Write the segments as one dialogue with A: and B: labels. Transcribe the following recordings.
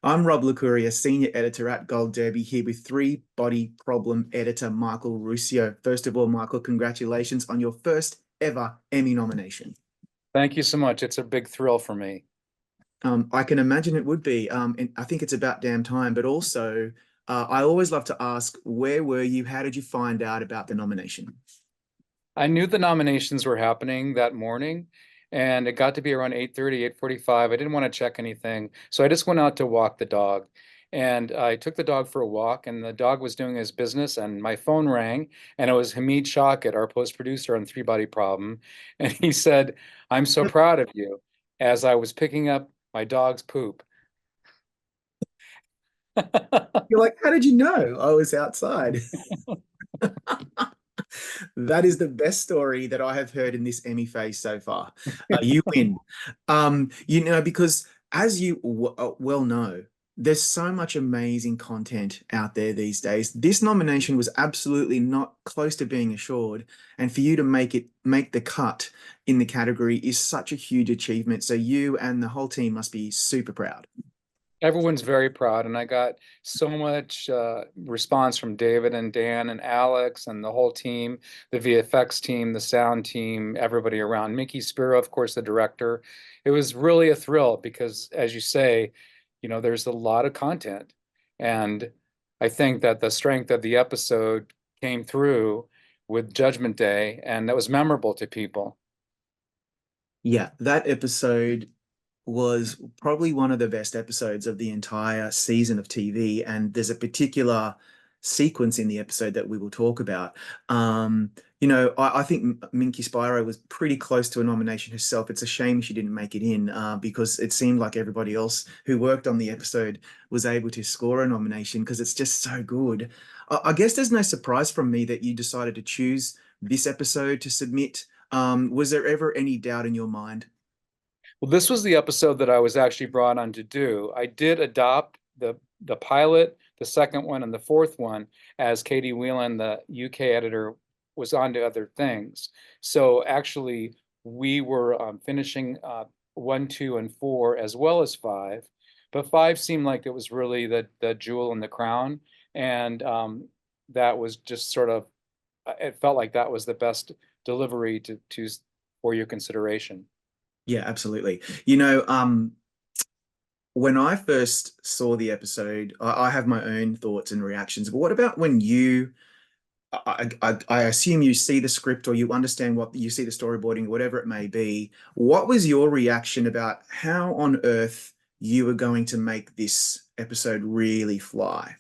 A: I'm Rob Licuria, Senior Editor at Gold Derby, here with Three Body Problem Editor Michael Ruscio. First of all, Michael, congratulations on your first ever Emmy nomination.
B: Thank you so much. It's a big thrill for me.
A: I can imagine it would be. And I think it's about damn time, but also, I always love to ask, where were you? How did you find out about the nomination?
B: I knew the nominations were happening that morning, and it got to be around 8:30, 8:45. I didn't want to check anything, so I just went out to walk the dog. And I took the dog for a walk, and the dog was doing his business, and my phone rang, and it was Hamid Shawkat, our post-producer on Three Body Problem. And he said, "I'm so proud of you," as I was picking up my dog's poop.
A: You're like, how did you know I was outside? That is the best story that I have heard in this Emmy phase so far. You win. Because as you well know, there's so much amazing content out there these days. This nomination was absolutely not close to being assured, and for you to make the cut in the category is such a huge achievement. So you and the whole team must be super proud.
B: Everyone's very proud, and I got so much response from David and Dan and Alex and the whole team, the VFX team, the sound team, everybody around. Mickey Spiro, of course, the director. It was really a thrill because, as you say, there's a lot of content, and I think that the strength of the episode came through with Judgment Day, and that was memorable to people.
A: Yeah, that episode was probably one of the best episodes of the entire season of TV. And there's a particular sequence in the episode that we will talk about. I think Minky Spiro was pretty close to a nomination herself. It's a shame she didn't make it in because it seemed like everybody else who worked on the episode was able to score a nomination because it's just so good. I guess there's no surprise from me that you decided to choose this episode to submit. Was there ever any doubt in your mind?
B: Well, this was the episode that I was actually brought on to do. I did adopt the pilot, the second one, and the fourth one, as Katie Whelan, the UK editor, was on to other things. So actually, we were finishing one, two, and four, as well as five. But five seemed like it was really the jewel in the crown, and that was just sort of it felt like that was the best delivery to for your consideration.
A: Yeah, absolutely. When I first saw the episode, I have my own thoughts and reactions. But what about when I assume you see the script or you understand what you see the storyboarding, whatever it may be. What was your reaction about how on earth you were going to make this episode really fly?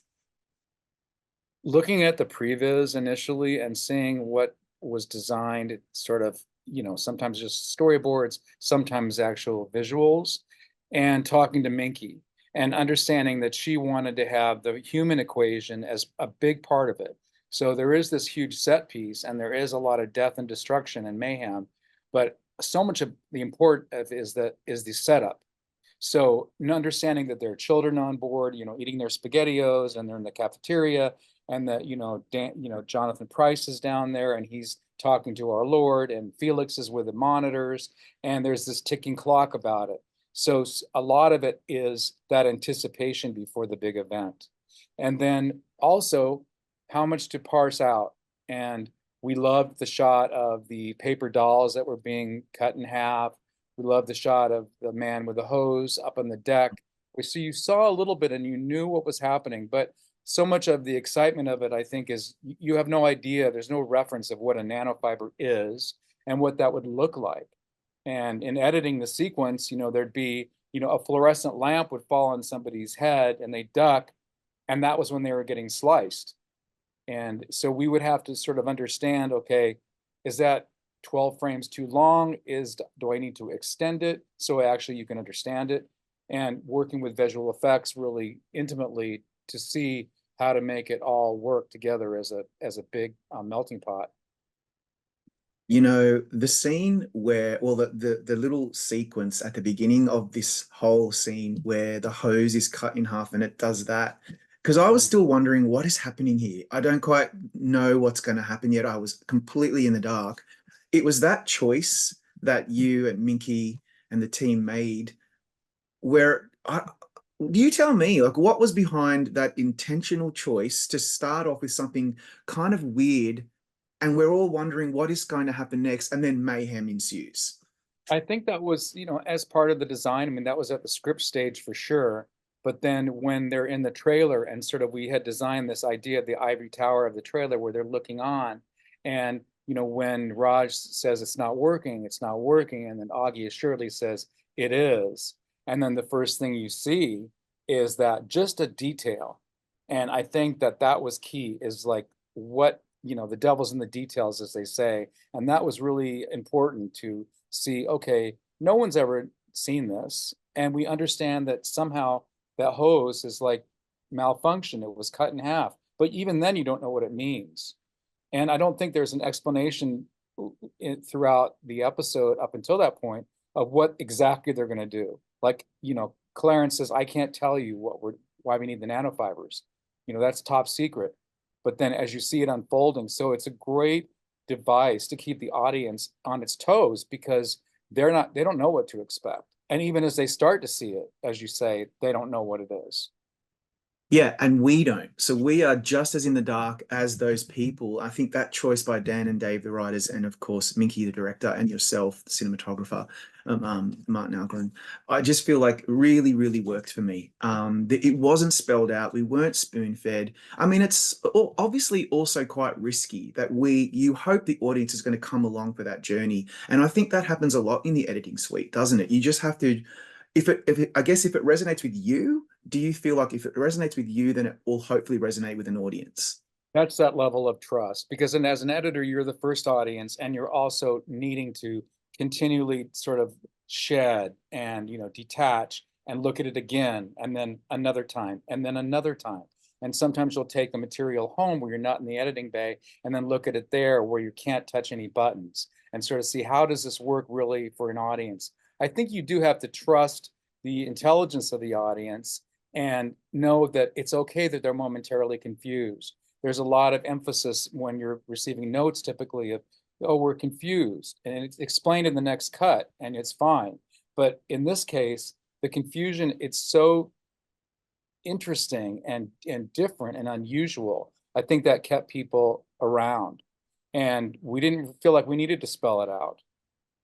B: Looking at the previs initially and seeing what was designed, it sort of, sometimes just storyboards, sometimes actual visuals, and talking to Minky and understanding that she wanted to have the human equation as a big part of it. So there is this huge set piece, and there is a lot of death and destruction and mayhem, but so much of the import of is the setup. So understanding that there are children on board, eating their SpaghettiOs, and they're in the cafeteria, and that Jonathan Pryce is down there, and he's talking to our Lord, and Felix is with the monitors, and there's this ticking clock about it. So a lot of it is that anticipation before the big event, and then also how much to parse out. And we loved the shot of the paper dolls that were being cut in half. We loved the shot of the man with the hose up on the deck. So you saw a little bit and you knew what was happening, but so much of the excitement of it, I think, is you have no idea. There's no reference of what a nanofiber is and what that would look like. And in editing the sequence, there'd be, a fluorescent lamp would fall on somebody's head and they duck, and that was when they were getting sliced. And so we would have to sort of understand, okay, is that 12 frames too long? Do I need to extend it so actually you can understand it? And working with visual effects really intimately to see how to make it all work together as a big melting pot.
A: The scene where, well, the little sequence at the beginning of this whole scene where the hose is cut in half and it does that. Because I was still wondering what is happening here. I don't quite know what's going to happen yet. I was completely in the dark. It was that choice that you and Minky and the team made where You tell me, like, what was behind that intentional choice to start off with something kind of weird, and we're all wondering what is going to happen next, and then mayhem ensues.
B: I think that was, as part of the design. I mean, that was at the script stage for sure. But then when they're in the trailer and sort of we had designed this idea of the ivory tower of the trailer where they're looking on, and when Raj says it's not working, and then Augie assuredly says it is, and then the first thing you see is that just a detail, and I think that that was key. Is like what the devil's in the details, as they say, and that was really important to see, okay, no one's ever seen this. And we understand that somehow that hose is like malfunction. It was cut in half. But even then, you don't know what it means. And I don't think there's an explanation throughout the episode up until that point of what exactly they're going to do. Like, Clarence says, I can't tell you why we need the nanofibers. That's top secret. But then as you see it unfolding, so it's a great device to keep the audience on its toes because they don't know what to expect. And even as they start to see it, as you say, they don't know what it is.
A: Yeah, and we don't. So we are just as in the dark as those people. I think that choice by Dan and Dave, the writers, and of course Minky, the director, and yourself, the cinematographer, Martin Algren, I just feel like really, really worked for me. It wasn't spelled out. We weren't spoon-fed. I mean, it's obviously also quite risky that you hope the audience is going to come along for that journey. And I think that happens a lot in the editing suite, doesn't it? You just have to, I guess if it resonates with you, do you feel like if it resonates with you, then it will hopefully resonate with an audience?
B: That's that level of trust because then as an editor, you're the first audience and you're also needing to continually sort of shed and, detach and look at it again and then another time and then another time. And sometimes you'll take the material home where you're not in the editing bay and then look at it there where you can't touch any buttons and sort of see how does this work really for an audience. I think you do have to trust the intelligence of the audience and know that it's okay that they're momentarily confused. There's a lot of emphasis when you're receiving notes typically of, oh, we're confused, and it's explained in the next cut and it's fine. But in this case, the confusion, it's so interesting and different and unusual. I think that kept people around, and we didn't feel like we needed to spell it out,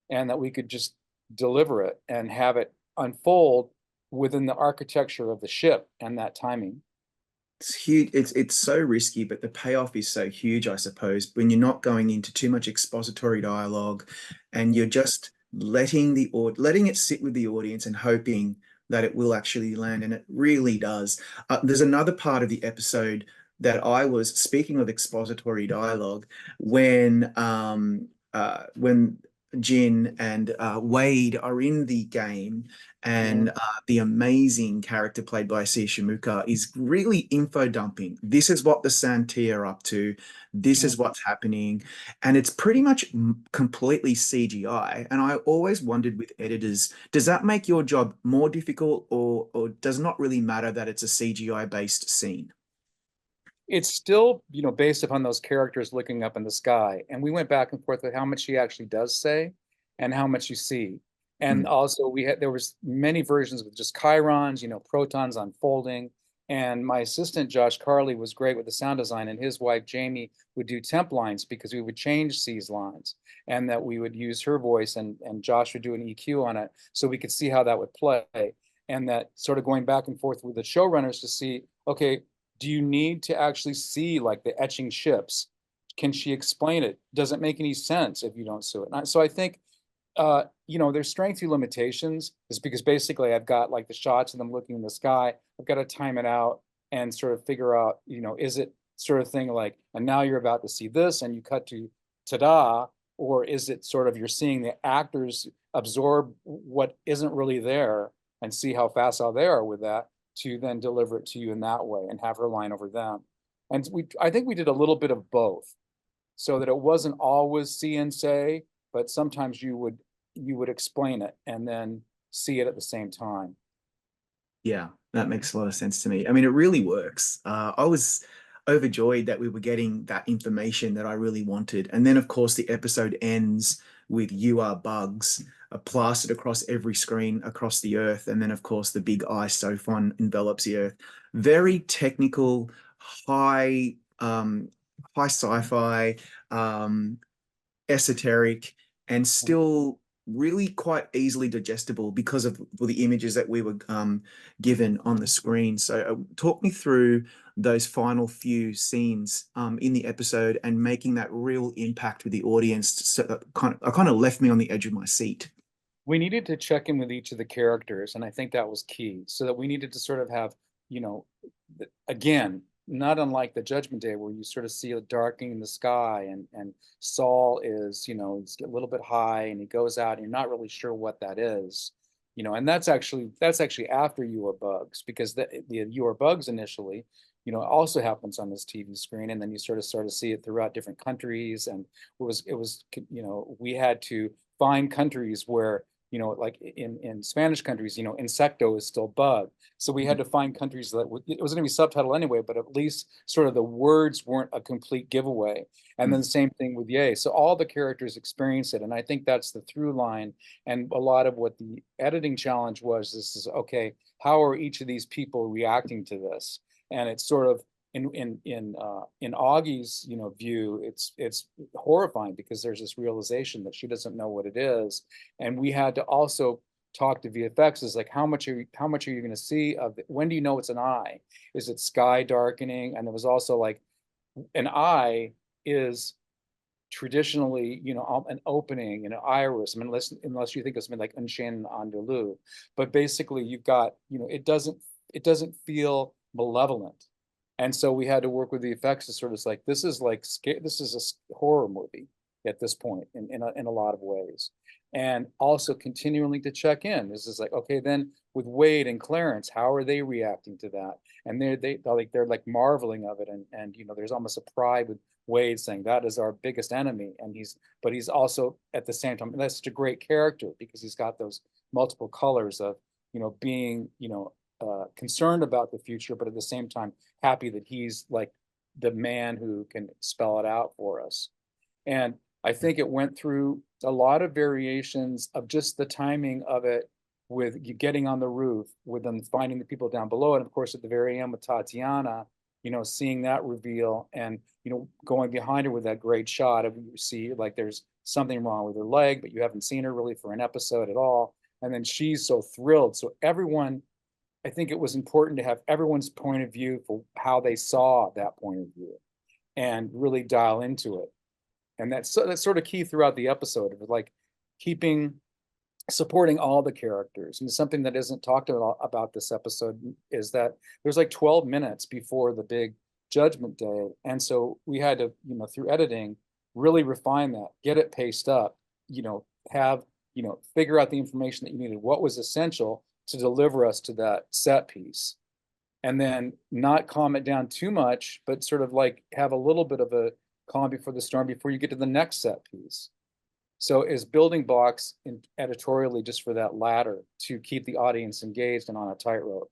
B: and that we could just deliver it and have it unfold within the architecture of the ship and that timing.
A: It's huge. It's so risky, but the payoff is so huge, I suppose, when you're not going into too much expository dialogue and you're just letting it sit with the audience and hoping that it will actually land, and it really does. There's another part of the episode that I was speaking of expository dialogue when Jin and Wade are in the game, and
B: Mhm.
A: the amazing character played by Sia Shamuka is really info dumping. This is what the Santia are up to. This is
B: Mhm.
A: what's happening. And it's pretty much completely CGI. And I always wondered with editors, does that make your job more difficult, or does it not really matter that it's a CGI based scene?
B: It's still, based upon those characters looking up in the sky. And we went back and forth with how much she actually does say and how much you see. And
A: Mm.
B: also there was many versions with just chyrons, protons unfolding. And my assistant, Josh Carley, was great with the sound design, and his wife, Jamie, would do temp lines because we would change C's lines and that we would use her voice and Josh would do an EQ on it so we could see how that would play. And that sort of going back and forth with the showrunners to see, okay, do you need to actually see like the etching ships? Can she explain it? Does it make any sense if you don't see it? So I think, there's strength through limitations is because basically I've got like the shots of them looking in the sky. I've got to time it out and sort of figure out, is it sort of thing like, and now you're about to see this and you cut to ta-da, or is it sort of you're seeing the actors absorb what isn't really there and see how facile they are with that to then deliver it to you in that way and have her line over them. And I think we did a little bit of both so that it wasn't always see and say, but sometimes you would explain it and then see it at the same time.
A: Yeah, that makes a lot of sense to me. I mean, it really works. overjoyed that we were getting that information that I really wanted. And then, of course, the episode ends with "You are bugs" plastered across every screen across the earth. And then, of course, the big eye sophon envelops the earth. Very technical, high, high sci-fi, um, esoteric, and still really quite easily digestible because of the images that we were given on the screen. So, talk me through those final few scenes in the episode and making that real impact with the audience. So that kind of left me on the edge of my seat.
B: We needed to check in with each of the characters, and I think that was key. So that we needed to sort of have, you know, again, not unlike the Judgment Day, where you sort of see a darkening in the sky, and Saul is, he's a little bit high, and he goes out, and you're not really sure what that is, and that's actually after You Are Bugs, because the You Are Bugs initially, also happens on this TV screen, and then you sort of see it throughout different countries, and it was we had to find countries where like in Spanish countries, insecto is still bug. So we had to find countries that it was going to be subtitled anyway, but at least sort of the words weren't a complete giveaway. And then the same thing with Yay. So all the characters experience it. And I think that's the through line. And a lot of what the editing challenge was, this is okay, how are each of these people reacting to this? And it's sort of in Augie's view, it's horrifying because there's this realization that she doesn't know what it is, and we had to also talk to VFX is like, how much are you going to see of it? When do you know it's an eye? Is it sky darkening? And there was also like, an eye is traditionally, an opening, an iris. I mean, unless you think of something like Un Chien Andalou, but basically you've got, it doesn't feel malevolent. And so we had to work with the effects to sort of like, this is a horror movie at this point in a lot of ways. And also continually to check in. This is like, okay, then with Wade and Clarence, how are they reacting to that? And they're like marveling of it. And there's almost a pride with Wade saying that is our biggest enemy. And he's also at the same time, that's such a great character because he's got those multiple colors of, being, concerned about the future, but at the same time, happy that he's like the man who can spell it out for us. And I think it went through a lot of variations of just the timing of it, with you getting on the roof, with them finding the people down below. And of course, at the very end with Tatiana, seeing that reveal and, going behind her with that great shot of, you see like there's something wrong with her leg, but you haven't seen her really for an episode at all. And then she's so thrilled. So everyone, I think it was important to have everyone's point of view for how they saw that point of view and really dial into it. And that's sort of key throughout the episode of like keeping supporting all the characters. And something that isn't talked about this episode is that there's like 12 minutes before the big Judgment Day. And so we had to, through editing, really refine that, get it paced up, have, figure out the information that you needed, what was essential to deliver us to that set piece. And then not calm it down too much, but sort of like have a little bit of a calm before the storm before you get to the next set piece. So is building blocks editorially just for that ladder to keep the audience engaged and on a tightrope.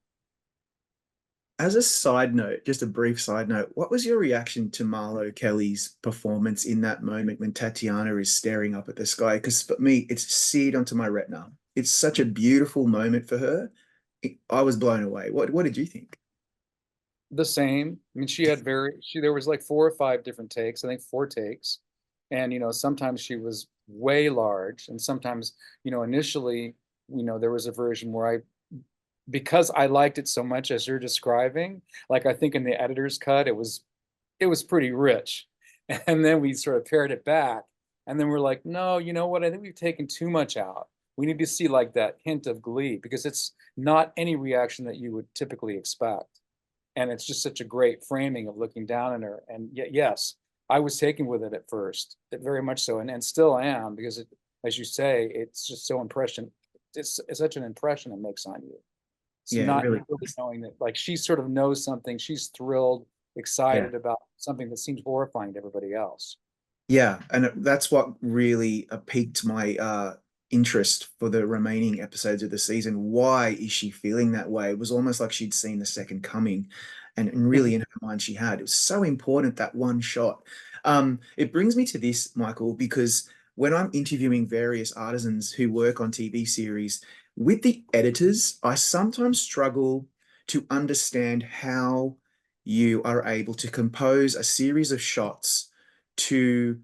A: As a side note, just a brief side note, what was your reaction to Marlo Kelly's performance in that moment when Tatiana is staring up at the sky? Because for me, it's seared onto my retina. It's such a beautiful moment for her. I was blown away. What did you think?
B: The same. I mean, there was like 4 or 5 different takes, I think 4 takes. And, sometimes she was way large. And sometimes, initially, there was a version where because I liked it so much as you're describing, like I think in the editor's cut, it was pretty rich. And then we sort of pared it back. And then we're like, no, you know what? I think we've taken too much out. We need to see like that hint of glee because it's not any reaction that you would typically expect. And it's just such a great framing of looking down on her. And yet, yes, I was taken with it at first, very much so, and still am, because as you say, it's just so impression. It's such an impression it makes on you. It's
A: Yeah, it
B: not
A: really
B: really
A: is.
B: knowing that, like, she sort of knows something. She's thrilled,
A: Yeah.
B: excited about something that seems horrifying to everybody else.
A: Yeah, and that's what really piqued my interest for the remaining episodes of the season. Why is she feeling that way? It was almost like she'd seen the second coming, and really in her mind she had. It was so important, that one shot. It brings me to this, Michael, because when I'm interviewing various artisans who work on TV series, with the editors, I sometimes struggle to understand how you are able to compose a series of shots to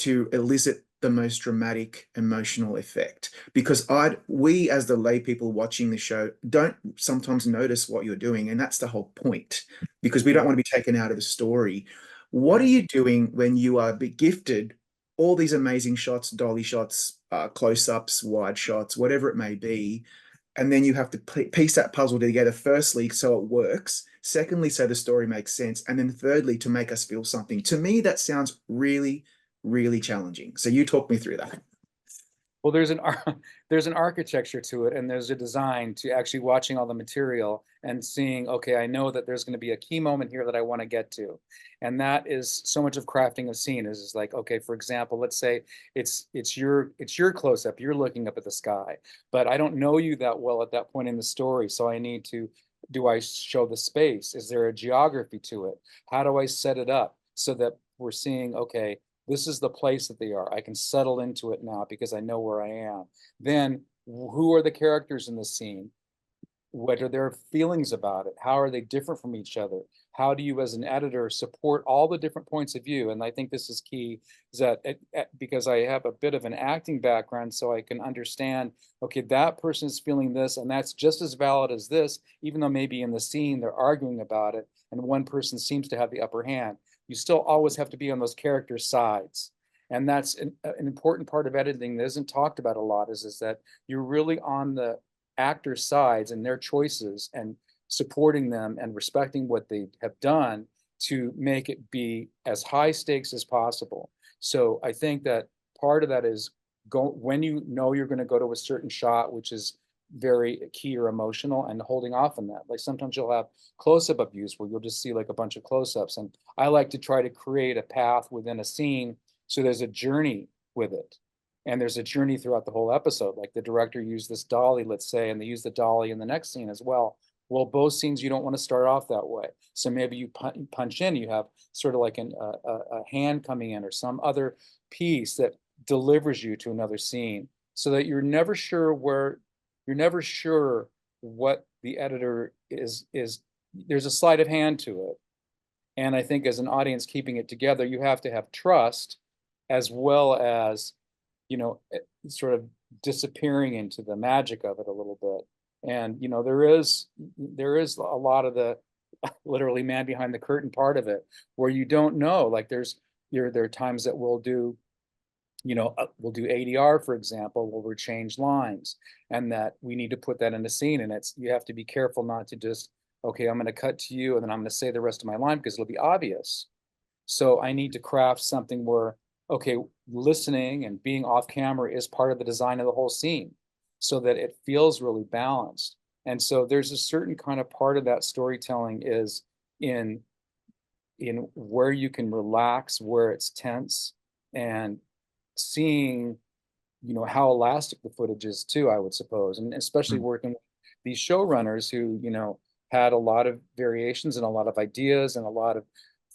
A: elicit the most dramatic emotional effect, because we as the lay people watching the show don't sometimes notice what you're doing, and that's the whole point, because we don't
B: Yeah.
A: want to be taken out of the story. What are you doing when you are gifted all these amazing shots, dolly shots, close-ups, wide shots, whatever it may be, and then you have to piece that puzzle together, firstly so it works, secondly so the story makes sense, and then thirdly to make us feel something? To me that sounds really, really challenging. So you talk me through that.
B: Well, there's an architecture to it, and there's a design to actually watching all the material and seeing, okay, I know that there's going to be a key moment here that I want to get to, and that is so much of crafting a scene is like, okay, for example, let's say it's your close up, you're looking up at the sky, but I don't know you that well at that point in the story, so I need to. Do I show the space? Is there a geography to it? How do I set it up so that we're seeing, okay, this is the place that they are. I can settle into it now because I know where I am. Then who are the characters in the scene? What are their feelings about it? How are they different from each other? How do you, as an editor, support all the different points of view? And I think this is key, is that because I have a bit of an acting background, so I can understand, okay, that person is feeling this, and that's just as valid as this, even though maybe in the scene they're arguing about it, and one person seems to have the upper hand. You still always have to be on those characters' sides. And that's an important part of editing that isn't talked about a lot, is that you're really on the actors' sides and their choices and supporting them and respecting what they have done to make it be as high stakes as possible. So I think that part of that is go when you know you're going to go to a certain shot, which is very key or emotional, and holding off on that. Like sometimes you'll have close-up abuse where you'll just see like a bunch of close-ups. And I like to try to create a path within a scene so there's a journey with it, and there's a journey throughout the whole episode. Like the director used this dolly, let's say, and they use the dolly in the next scene as well. Well, both scenes you don't want to start off that way, so maybe you punch in, you have sort of like a hand coming in or some other piece that delivers you to another scene, so that you're never sure what the editor is. There's a sleight of hand to it, and I think as an audience keeping it together, you have to have trust as well as, sort of disappearing into the magic of it a little bit. And there is a lot of the literally man behind the curtain part of it where you don't know. Like there are times that we'll do ADR, for example, where we change lines, and that we need to put that in a scene. And you have to be careful not to just, okay, I'm going to cut to you and then I'm going to say the rest of my line because it'll be obvious. So I need to craft something where, okay, listening and being off camera is part of the design of the whole scene so that it feels really balanced. And so there's a certain kind of part of that storytelling is in where you can relax, where it's tense, and seeing, how elastic the footage is too, I would suppose. And especially
A: Mm.
B: working with these showrunners who, had a lot of variations and a lot of ideas and a lot of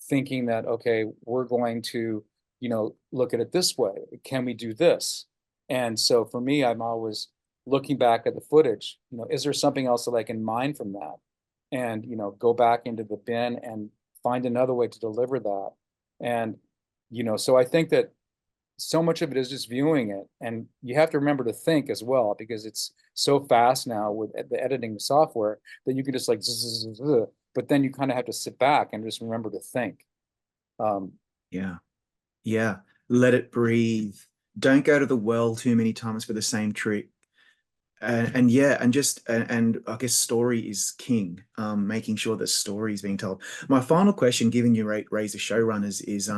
B: thinking that, okay, we're going to, look at it this way. Can we do this? And so for me, I'm always looking back at the footage, is there something else that I can mine from that? And, go back into the bin and find another way to deliver that. And, so I think that so much of it is just viewing it, and you have to remember to think as well because it's so fast now with the editing software that you can just like zzz, zzz, zzz, but then you kind of have to sit back and just remember to think. um
A: Yeah. Yeah. Let it breathe. Don't go to the well too many times for the same trick. And yeah, and I guess story is king. Making sure the story is being told. My final question, given you raise the showrunners, is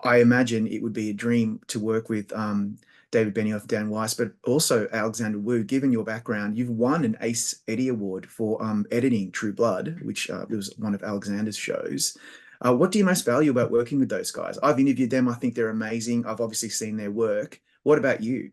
A: I imagine it would be a dream to work with David Benioff, Dan Weiss, but also Alexander Wu. Given your background, you've won an Ace Eddie Award for editing True Blood, which was one of Alexander's shows. What do you most value about working with those guys? I've interviewed them. I think they're amazing. I've obviously seen their work. What about you?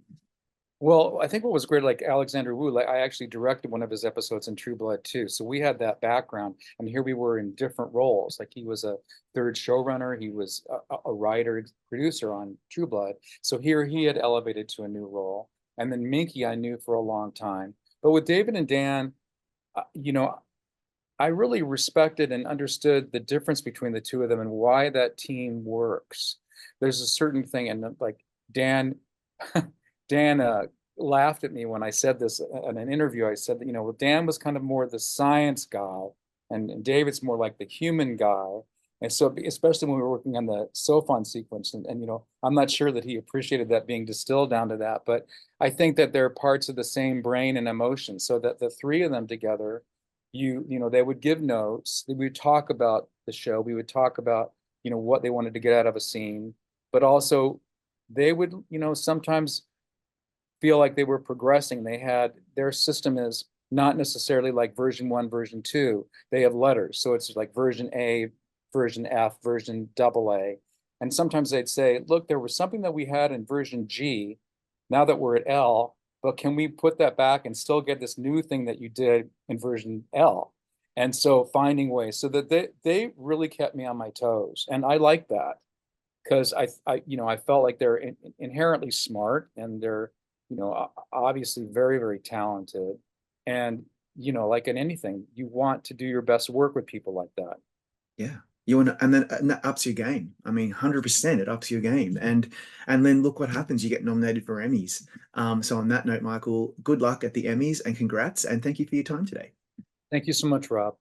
B: Well, I think what was great, like Alexander Wu, like I actually directed one of his episodes in True Blood too. So we had that background, and here we were in different roles. Like he was a third showrunner, he was a writer, producer on True Blood. So here he had elevated to a new role. And then Minky, I knew for a long time. But with David and Dan, you know, I really respected and understood the difference between the two of them and why that team works. There's a certain thing, and like Dan, Dan laughed at me when I said this in an interview. I said that, well, Dan was kind of more the science guy, and David's more like the human guy. And so, especially when we were working on the Sophon sequence, and I'm not sure that he appreciated that being distilled down to that, but I think that they're parts of the same brain and emotion. So that the three of them together, they would give notes. We would talk about the show. We would talk about, what they wanted to get out of a scene, but also they would, sometimes feel like they were progressing. Their system is not necessarily like version one, version two. They have letters. So it's like version A, version F, version double A. And sometimes they'd say, look, there was something that we had in version G. Now that we're at L, but can we put that back and still get this new thing that you did in version L? And so finding ways so that they really kept me on my toes. And I like that because I felt like they're inherently smart, and they're, obviously very, very talented. And, like in anything, you want to do your best work with people like that.
A: Yeah. You want to, and that ups your game. I mean, 100% it ups your game. And then look what happens. You get nominated for Emmys. So on that note, Michael, good luck at the Emmys and congrats. And thank you for your time today.
B: Thank you so much, Rob.